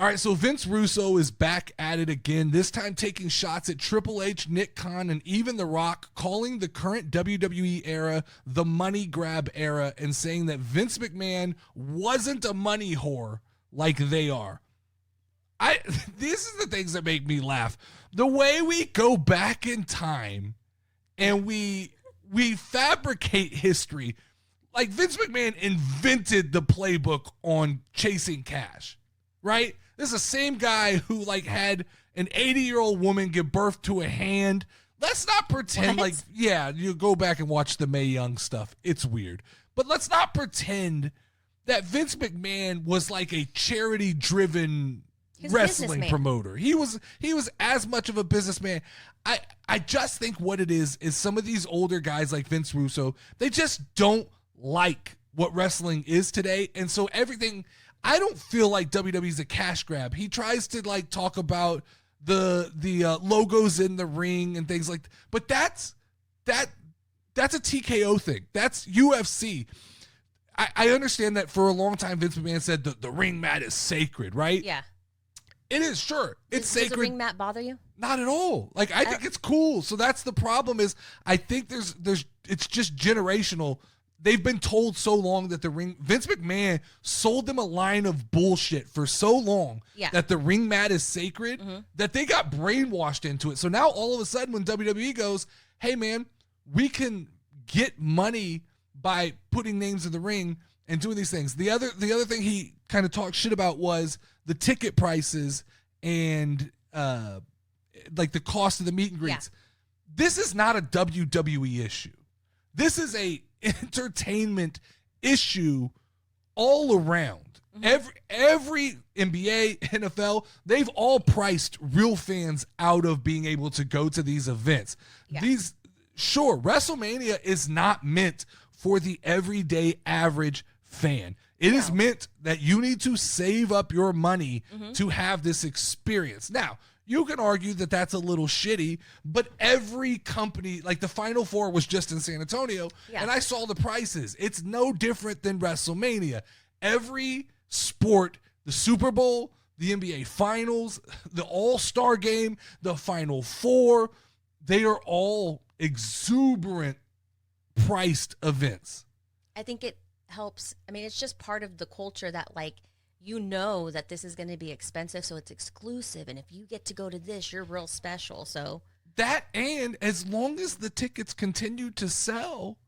All right, so Vince Russo is back at it again, this time taking shots at Triple H, Nick Conn, and even The Rock, calling the current WWE era the money grab era and saying that Vince McMahon wasn't a money whore like they are. These are the things that make me laugh. The way we go back in time and we fabricate history. Like Vince McMahon invented the playbook on chasing cash, right? This is the same guy who like had an 80-year-old woman give birth to a hand. Let's not pretend you go back and watch the Mae Young stuff. It's weird. But let's not pretend that Vince McMahon was like a charity-driven wrestling promoter. He was as much of a businessman. I just think what it is some of these older guys like Vince Russo, they just don't like what wrestling is today. And so everything, I don't feel like WWE's a cash grab. He tries to like talk about the logos in the ring and things like that. But that's a TKO thing. That's UFC. I understand that for a long time Vince McMahon said the ring mat is sacred, right? Yeah. It is, sure. It's sacred. Does the ring mat bother you? Not at all. Like I think it's cool. So that's the problem is I think there's it's just generational. They've been told so long that the ring, Vince McMahon sold them a line of bullshit for so long that the ring mat is sacred that they got brainwashed into it. So now all of a sudden when WWE goes, hey man, we can get money by putting names in the ring and doing these things. The other thing he kind of talked shit about was the ticket prices and like the cost of the meet and greets. Yeah. This is not a WWE issue. This is a entertainment issue all around. Every NBA, NFL, they've all priced real fans out of being able to go to these events. Yeah. Sure, WrestleMania is not meant for the everyday average fan. It is meant that you need to save up your money to have this experience. Now, you can argue that that's a little shitty, but every company, like the Final Four was just in San Antonio, and I saw the prices. It's no different than WrestleMania. Every sport, the Super Bowl, the NBA Finals, the All-Star Game, the Final Four, they are all exuberant priced events. I think it helps. I mean, it's just part of the culture that like, you know that this is going to be expensive, so it's exclusive. And if you get to go to this, you're real special. So that, and as long as the tickets continue to sell,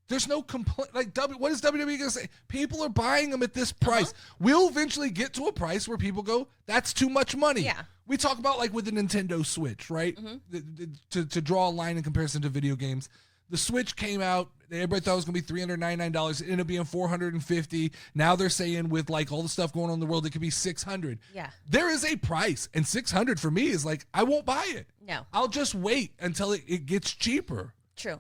there's no complaint. Like, what is WWE going to say? People are buying them at this price. We'll eventually get to a price where people go, that's too much money. Yeah. We talk about like with the Nintendo Switch, right? To draw a line in comparison to video games. The Switch came out. Everybody thought it was going to be $399. It ended up being $450. Now they're saying with like all the stuff going on in the world, it could be $600. Yeah. There is a price, and $600 for me is like, I won't buy it. No. I'll just wait until it gets cheaper. True.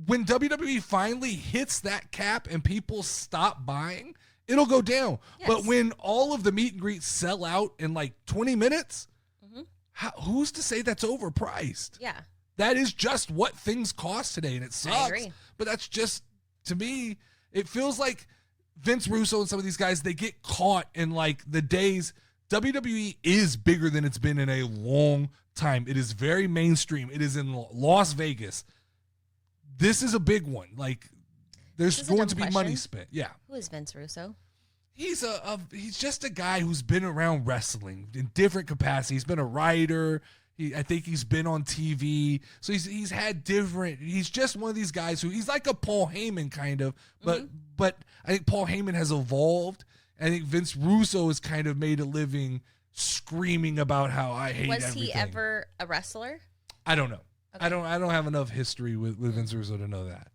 When WWE finally hits that cap and people stop buying, it'll go down. Yes. But when all of the meet and greets sell out in like 20 minutes, who's to say that's overpriced? Yeah. That is just what things cost today, and it sucks. I agree. But that's just, to me, it feels like Vince Russo and some of these guys, they get caught in like the days. WWE is bigger than it's been in a long time. It is very mainstream. It is in Las Vegas. This is a big one. Like, there's going to be money spent. Yeah. Who is Vince Russo? He's just a guy who's been around wrestling in different capacities. He's been a writer. I think he's been on TV. So he's had different. He's just one of these guys who he's like a Paul Heyman kind of, but I think Paul Heyman has evolved. I think Vince Russo has kind of made a living screaming about how I hate everything. Was he ever a wrestler? I don't know. Okay. I don't have enough history with Vince Russo to know that.